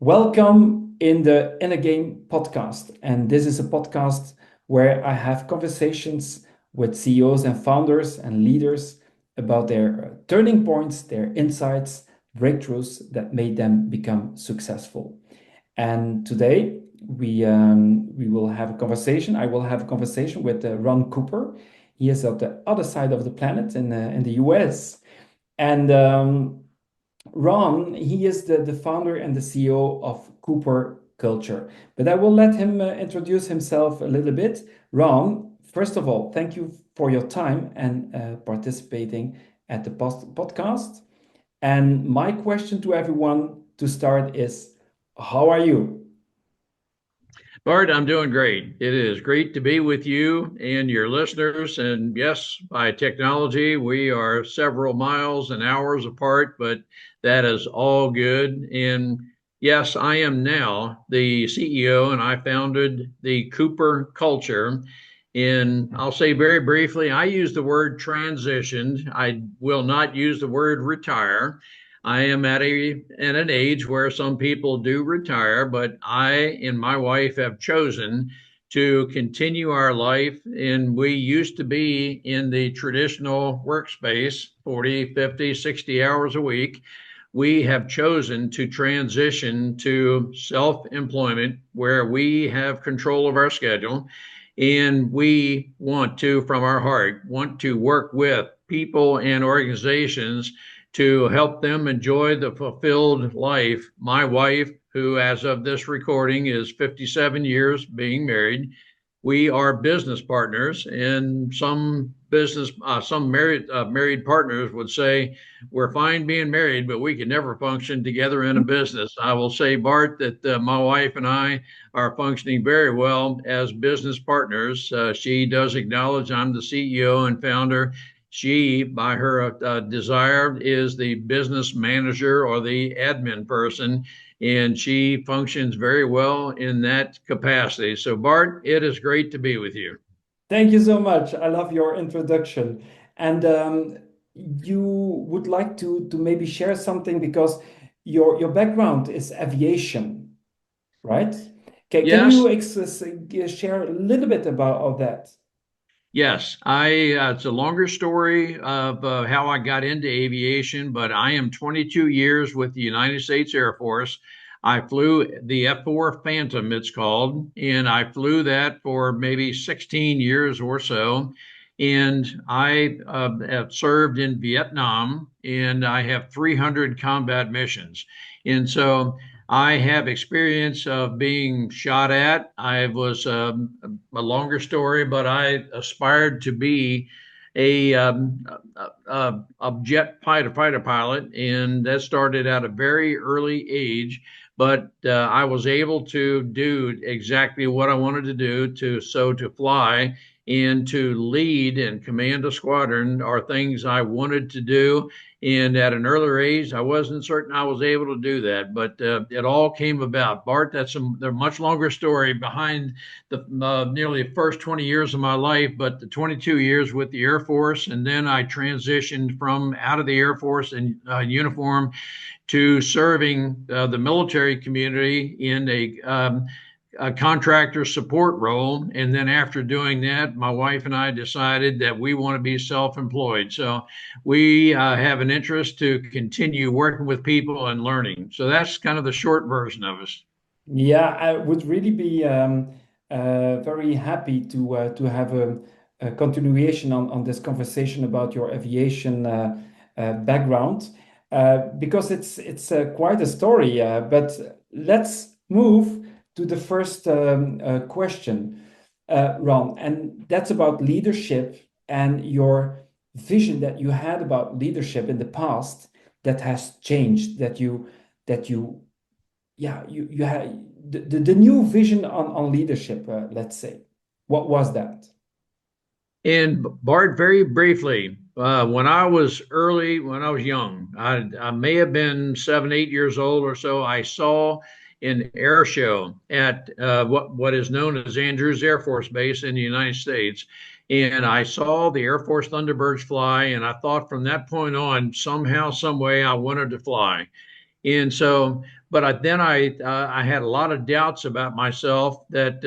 Welcome in the In a Game podcast. And this is a podcast where I have conversations with CEOs and founders and leaders about their turning points, their insights, breakthroughs that made them become successful. And today we will have a conversation. I will have a conversation with Ron Cooper. He is at the other side of the planet in the US. And Ron, he is the founder and the CEO of Cooper Culture. But I will let him introduce himself a little bit. Ron, first of all, thank you for your time and participating at the podcast. And my question to everyone to start is, how are you? Bart, I'm doing great. It is great to be with you and your listeners. And yes, by technology, we are several miles and hours apart, but that is all good. And yes, I am now the CEO and I founded the Cooper Culture. And I'll say very briefly, I use the word transitioned. I will not use the word retire. I am at an age where some people do retire, but I and my wife have chosen to continue our life. And we used to be in the traditional workspace 40, 50, 60 hours a week. We have chosen to transition to self-employment where we have control of our schedule. And we want to, from our heart, want to work with people and organizations to help them enjoy the fulfilled life. My wife, who as of this recording is 57 years being married, we are business partners, and some married partners would say we're fine being married, but we can never function together in a business. I will say, Bart, that my wife and I are functioning very well as business partners. She does acknowledge I'm the CEO and founder. She, by her desire, is the business manager or the admin person, and she functions very well in that capacity. So, Bart, it is great to be with you. Thank you so much. I love your introduction. And you would like to maybe share something because your background is aviation, right? Can Yes, you share a little bit about of that? yes. It's a longer story of how I got into aviation, but I am 22 years with the United States Air Force. I flew the F-4 Phantom, it's called, and I flew that for maybe 16 years or so. And I have served in Vietnam, and I have 300 combat missions. And so I have experience of being shot at. I was a longer story, but I aspired to be a jet fighter pilot, and that started at a very early age. But I was able to do exactly what I wanted to do to fly and to lead and command a squadron are things I wanted to do. And at an earlier age, I wasn't certain I was able to do that, but it all came about. Bart, that's a much longer story behind the nearly first 20 years of my life, but the 22 years with the Air Force. And then I transitioned from out of the Air Force in uniform to serving the military community in a contractor support role. And then after doing that, my wife and I decided that we want to be self-employed. So we have an interest to continue working with people and learning. So that's kind of the short version of us. Yeah, I would really be very happy to have a continuation on this conversation about your aviation background because it's quite a story. But let's move to the first question, Ron, and that's about leadership and your vision that you had about leadership in the past that has changed, that you yeah, you had the new vision on leadership, let's say. What was that? And Bart, very briefly, when I was young, I may have been 7, 8 years old or so. I saw an air show at what is known as Andrews Air Force Base in the United States. And I saw the Air Force Thunderbirds fly, and I thought from that point on, somehow, some way, I wanted to fly. And so, but then I had a lot of doubts about myself that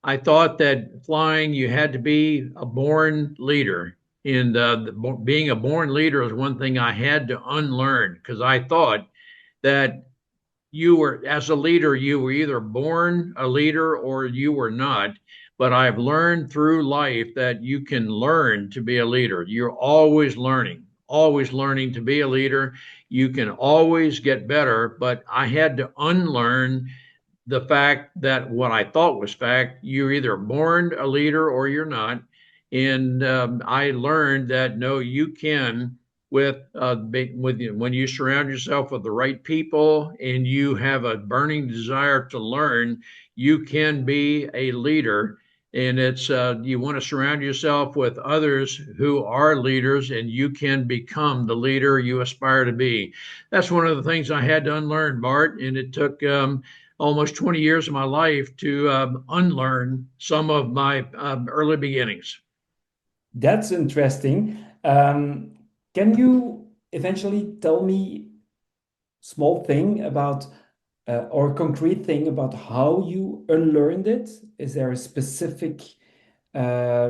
I thought that flying, you had to be a born leader. And being a born leader is one thing I had to unlearn because I thought that you were, as a leader, you were either born a leader or you were not. But I've learned through life that you can learn to be a leader. You're always learning to be a leader. You can always get better. But I had to unlearn the fact that what I thought was fact, you're either born a leader or you're not. And I learned that no, you can with when you surround yourself with the right people and you have a burning desire to learn, you can be a leader. And it's you want to surround yourself with others who are leaders, and you can become the leader you aspire to be. That's one of the things I had to unlearn, Bart, and it took almost 20 years of my life to unlearn some of my early beginnings. That's interesting. Can you eventually tell me small thing about or concrete thing about how you unlearned it? Is there a specific uh,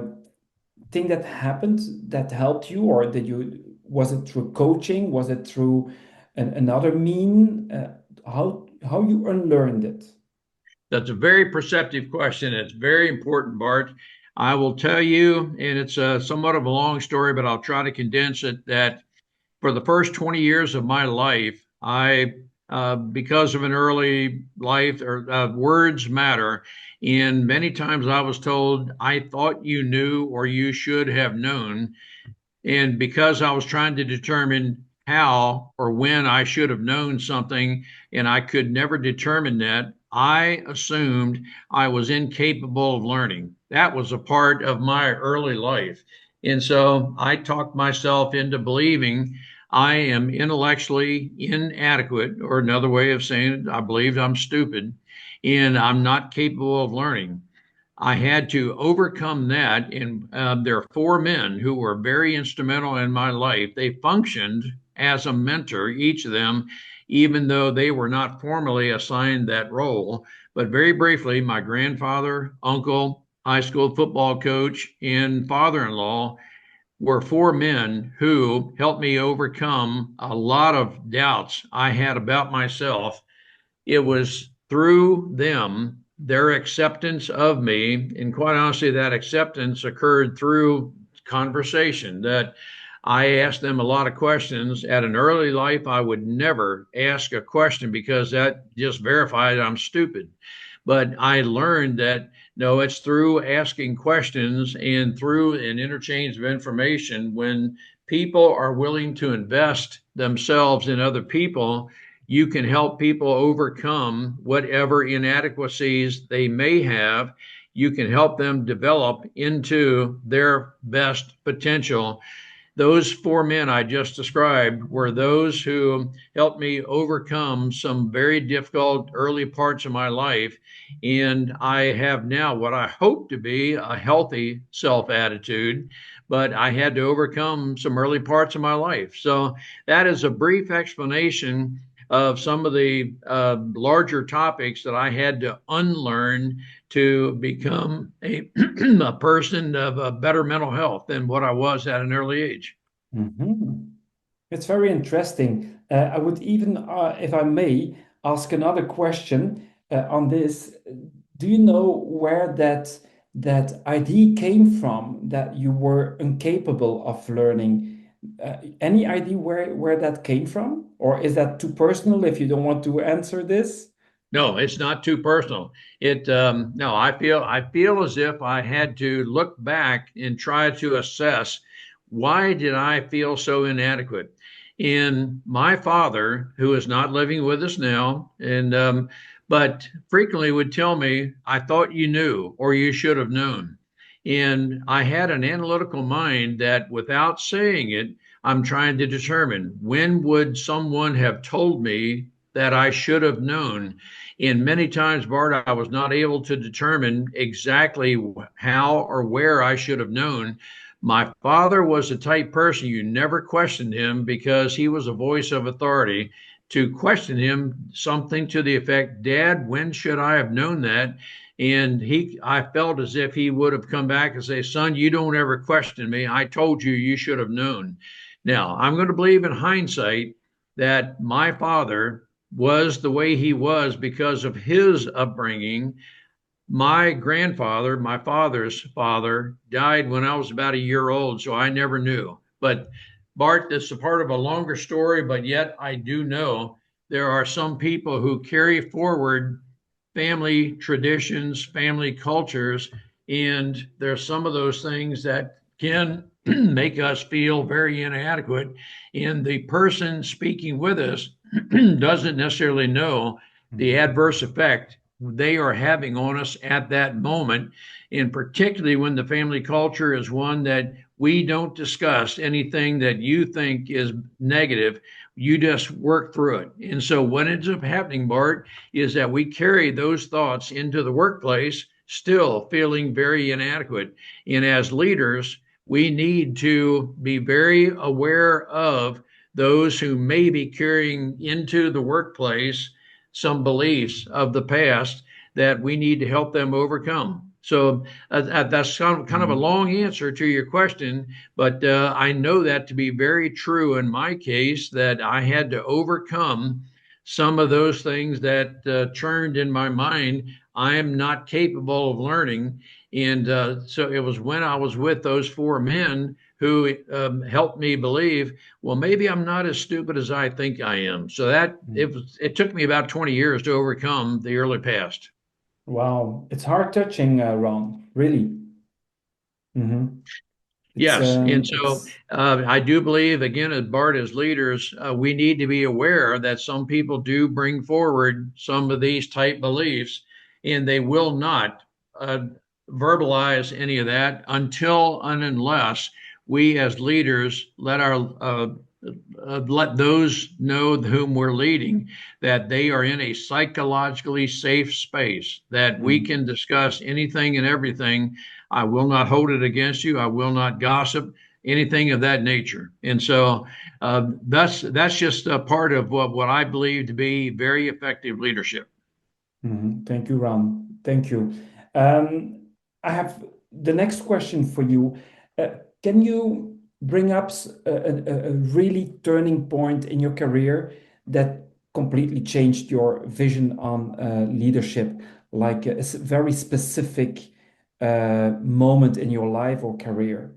thing that happened that helped you, or did you was it through coaching? Was it through another mean? How you unlearned it? That's a very perceptive question. It's very important, Bart. I will tell you, and it's somewhat of a long story, but I'll try to condense it. That for the first 20 years of my life, because of an early life, or words matter. And many times I was told, I thought you knew or you should have known. And because I was trying to determine how or when I should have known something, and I could never determine that, I assumed I was incapable of learning. That was a part of my early life. And so I talked myself into believing I am intellectually inadequate, or another way of saying it, I believed I'm stupid and I'm not capable of learning. I had to overcome that. And there are four men who were very instrumental in my life. They functioned as a mentor, each of them, even though they were not formally assigned that role. But very briefly, my grandfather, uncle, high school football coach, and father in law were four men who helped me overcome a lot of doubts I had about myself. It was through them, their acceptance of me, and quite honestly, that acceptance occurred through conversation. That I asked them a lot of questions. At an early life, I would never ask a question because that just verified I'm stupid. But I learned that no, it's through asking questions and through an interchange of information. When people are willing to invest themselves in other people, you can help people overcome whatever inadequacies they may have. You can help them develop into their best potential. Those four men I just described were those who helped me overcome some very difficult early parts of my life. And I have now what I hope to be a healthy self attitude, but I had to overcome some early parts of my life. So that is a brief explanation of some of the larger topics that I had to unlearn to become a person of a better mental health than what I was at an early age. Mhm. It's very interesting. I would even, if I may, ask another question on this. Do you know where that idea came from that you were incapable of learning? Any idea where that came from, or is that too personal if you don't want to answer this? No, it's not too personal. It no, I feel as if I had to look back and try to assess why did I feel so inadequate. And my father, who is not living with us now, and but frequently would tell me, "I thought you knew, or you should have known." And I had an analytical mind that, without saying it, I'm trying to determine when would someone have told me that I should have known. And many times, Bart, I was not able to determine exactly how or where I should have known. My father was the type person you never questioned him because he was a voice of authority to question him something to the effect, Dad, when should I have known that? And I felt as if he would have come back and say, son, you don't ever question me. I told you you should have known. Now, I'm going to believe in hindsight that my father was the way he was because of his upbringing. My grandfather, my father's father, died when I was about a year old, so I never knew. But Bart, this is a part of a longer story, but yet I do know there are some people who carry forward family traditions, family cultures, and there's some of those things that can make us feel very inadequate. And the person speaking with us doesn't necessarily know the adverse effect they are having on us at that moment. And particularly when the family culture is one that we don't discuss anything that you think is negative, you just work through it. And so what ends up happening, Bart, is that we carry those thoughts into the workplace, still feeling very inadequate. And as leaders, we need to be very aware of those who may be carrying into the workplace some beliefs of the past that we need to help them overcome. So that's kind of a Mhm. long answer to your question, but I know that to be very true in my case, that I had to overcome some of those things that churned in my mind. I am not capable of learning. And so it was when I was with those four men who helped me believe, well, maybe I'm not as stupid as I think I am. So it took me about 20 years to overcome the early past. Wow, it's heart touching, Ron. Really. Hmm. Yes, and so It's I do believe, again, as Bart, as leaders, we need to be aware that some people do bring forward some of these type beliefs, and they will not uh, verbalize any of that until and unless we, as leaders, let those know whom we're leading that they are in a psychologically safe space, that we can mhm, discuss anything and everything. I will not hold it against you. I will not gossip, anything of that nature. And so that's just a part of what I believe to be very effective leadership. mhm. Thank you, Ron. Thank you. Um, I have the next question for you. Uh, can you bring up a really turning point in your career that completely changed your vision on leadership, like a very specific moment in your life or career?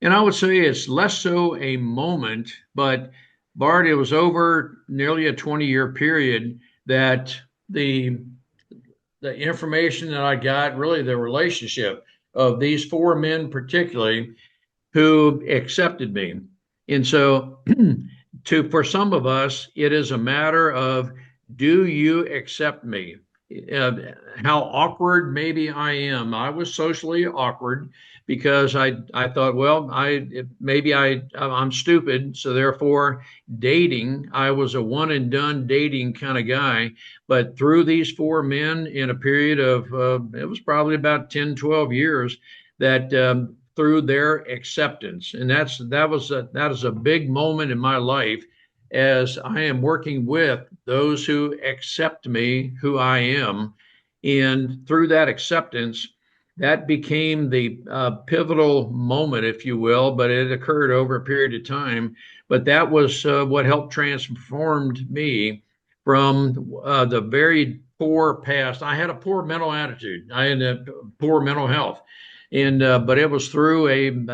And I would say it's less so a moment, but Bart, it was over nearly a 20-year period that the the information that I got, really the relationship of these four men particularly, who accepted me. And so to for some of us, it is a matter of, do you accept me? Uh, how awkward maybe I am. I was socially awkward because I thought, well, I'm stupid, so therefore dating, I was a one and done dating kind of guy. But through these four men in a period of it was probably about 10, 12 years, that through their acceptance. And that is a big moment in my life as I am working with those who accept me, who I am. And through that acceptance, that became the pivotal moment, if you will, but it occurred over a period of time. But that was what helped transformed me from the very poor past. I had a poor mental attitude. I had a poor mental health, and but it was through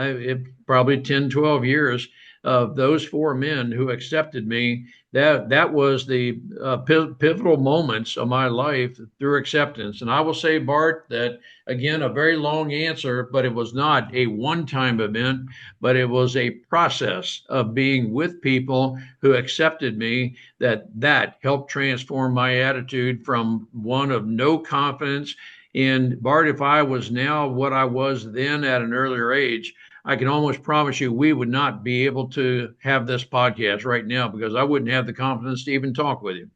probably 10, 12 years of those four men who accepted me, that was the pivotal moments of my life through acceptance. And I will say, Bart, that again, a very long answer, but it was not a one-time event, but it was a process of being with people who accepted me, that helped transform my attitude from one of no confidence. And Bart, if I was now what I was then at an earlier age, I can almost promise you we would not be able to have this podcast right now because I wouldn't have the confidence to even talk with you.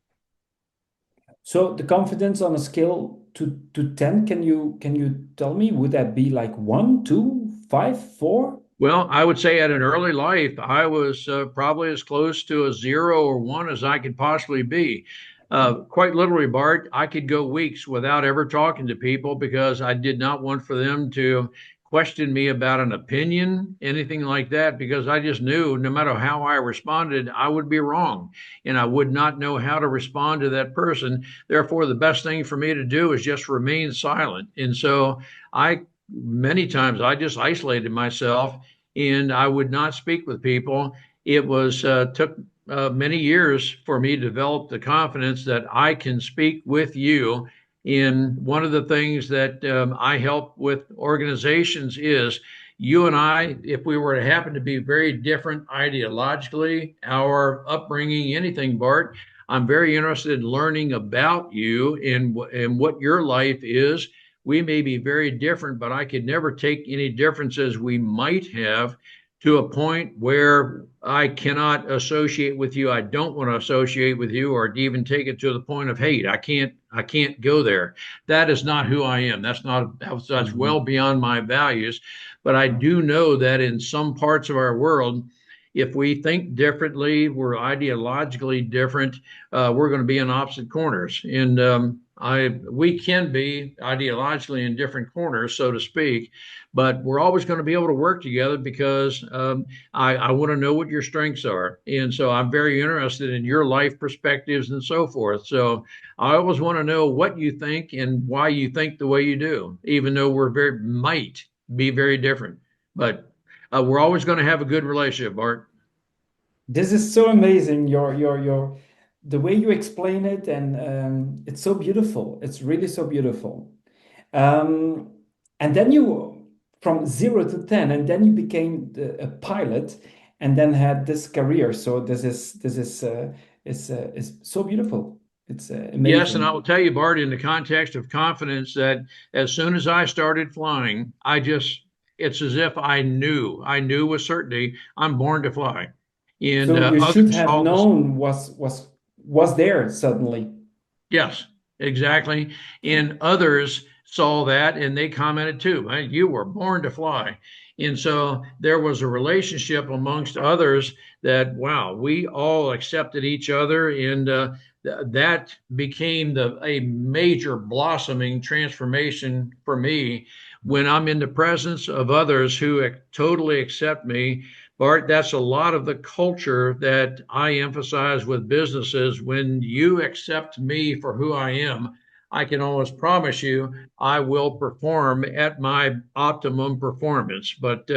So the confidence on a scale to 10, can you tell me, would that be like one, two, five, four? Well, I would say at an early life, I was probably as close to a 0 or 1 as I could possibly be. Quite literally, Bart, I could go weeks without ever talking to people because I did not want for them to question me about an opinion, anything like that, because I just knew no matter how I responded, I would be wrong and I would not know how to respond to that person. Therefore, the best thing for me to do is just remain silent. And so I many times I just isolated myself and I would not speak with people. It was took many years for me to develop the confidence that I can speak with you. And one of the things that I help with organizations is you and I, if we were to happen to be very different ideologically, our upbringing, anything, Bart, I'm very interested in learning about you and what your life is. We may be very different, but I could never take any differences we might have to a point where I cannot associate with you. I don't want to associate with you, or even take it to the point of hate. I can't go there. That is not who I am. That's well Mhm. beyond my values. But I do know that in some parts of our world, if we think differently, we're ideologically different, we're going to be in opposite corners. And we can be ideologically in different corners, so to speak, but we're always going to be able to work together because I want to know what your strengths are. And so I'm very interested in your life perspectives and so forth. So I always want to know what you think and why you think the way you do, even though might be very different. But we're always going to have a good relationship, Bart. This is so amazing. The way you explain it, and it's so beautiful. It's really so beautiful. Um, and then you, from 0 to 10, and then you became a pilot, and then had this career. So is so beautiful. It's Yes, and I amazing. will tell you, Bart, in the context of confidence, that as soon as I started flying, it's as if I knew with certainty I'm born to fly. And So you should others have saw this. known was there suddenly. Yes, exactly. And others saw that and they commented too. "Hey, you were born to fly." And so there was a relationship amongst others that, wow, we all accepted each other. And that became a major blossoming transformation for me when I'm in the presence of others who totally accept me. Bart, that's a lot of the culture that I emphasize with businesses. When you accept me for who I am, I can almost promise you I will perform at my optimum performance. But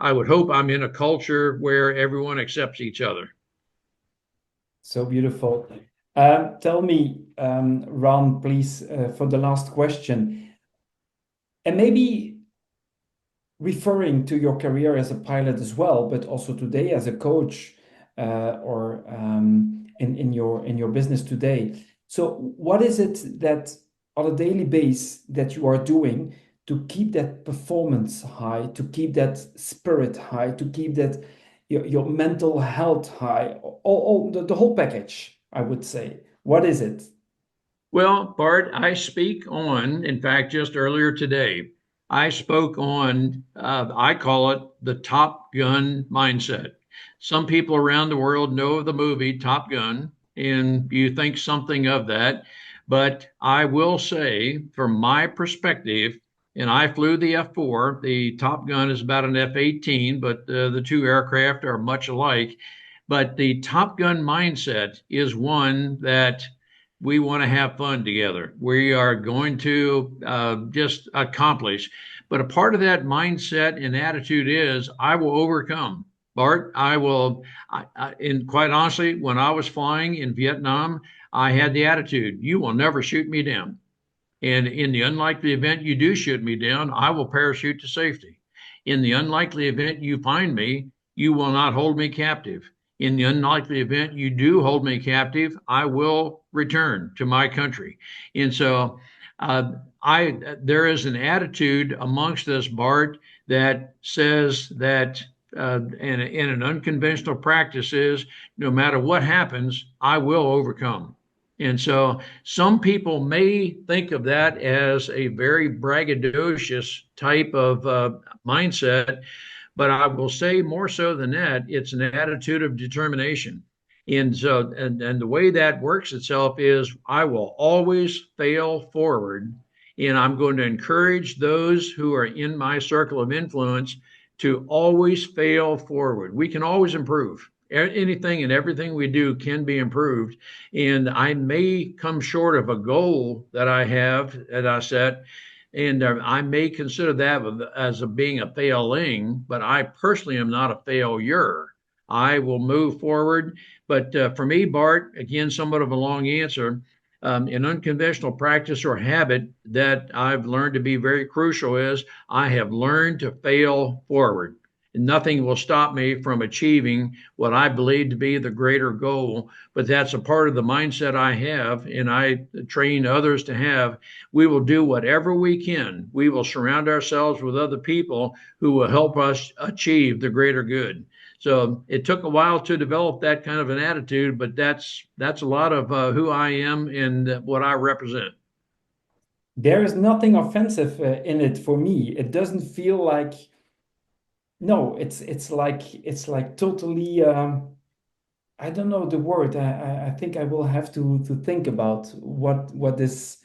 I would hope I'm in a culture where everyone accepts each other. So beautiful. Tell me, Ron, please, for the last question, and maybe referring to your career as a pilot as well, but also today as a coach, or in your business today. So, what is it that on a daily basis that you are doing to keep that performance high, to keep that spirit high, to keep that your mental health high, all the whole package, I would say. What is it? Well, Bart, I speak on, in fact, just earlier today, I spoke on, I call it the Top Gun mindset. Some people around the world know of the movie Top Gun, and you think something of that. But I will say, from my perspective, and I flew the F-4, the Top Gun is about an F-18, but the two aircraft are much alike. But the Top Gun mindset is one that we want to have fun together. We are going to just accomplish. But a part of that mindset and attitude is I will overcome. Bart, I will. And quite honestly, when I was flying in Vietnam, I had the attitude, you will never shoot me down. And in the unlikely event you do shoot me down, I will parachute to safety. In the unlikely event you find me, you will not hold me captive. In the unlikely event you do hold me captive, I will return to my country. And so, there is an attitude amongst us, Bart, that says that, in an unconventional practice is no matter what happens, I will overcome. And so some people may think of that as a very braggadocious type of mindset, But I will say more so than that, it's an attitude of determination. And the way that works itself is I will always fail forward. And I'm going to encourage those who are in my circle of influence to always fail forward. We can always improve. Anything and everything we do can be improved. And I may come short of a goal that I have that I set, and I may consider that as being a failing, but I personally am not a failure. I will move forward. But for me, Bart, again, somewhat of a long answer, an unconventional practice or habit that I've learned to be very crucial is I have learned to fail forward. Nothing will stop me from achieving what I believe to be the greater goal, but that's a part of the mindset I have, and I train others to have. We will do whatever we can. We will surround ourselves with other people who will help us achieve the greater good. So it took a while to develop that kind of an attitude, but that's a lot of who I am and what I represent. There is nothing offensive in it for me. It doesn't feel like no, it's like totally I don't know the word. I think I will have to think about what this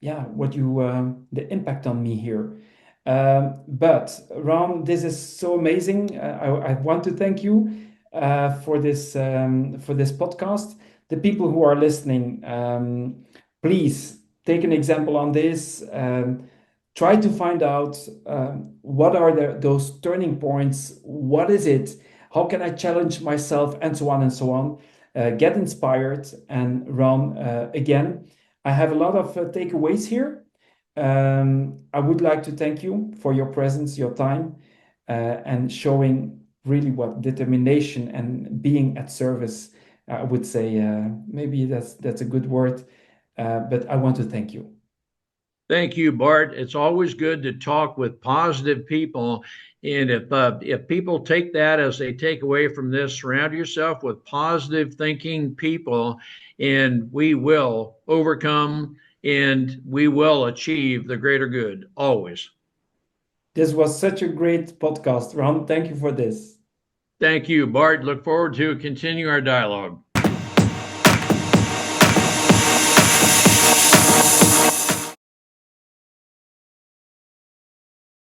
yeah what you the impact on me here. But Ron, this is so amazing. I want to thank you for this podcast. The people who are listening, please take an example on this. Try to find out what are those turning points. What is it? How can I challenge myself, and so on and so on. Get inspired and run again. I have a lot of takeaways here. I would like to thank you for your presence, your time, and showing really what determination and being at service. I would say maybe that's a good word, but I want to thank you. Thank you, Bart. It's always good to talk with positive people. And if people take that as they take away from this, surround yourself with positive thinking people, and we will overcome and we will achieve the greater good always. This was such a great podcast, Ron. Thank you for this. Thank you, Bart. Look forward to continue our dialogue.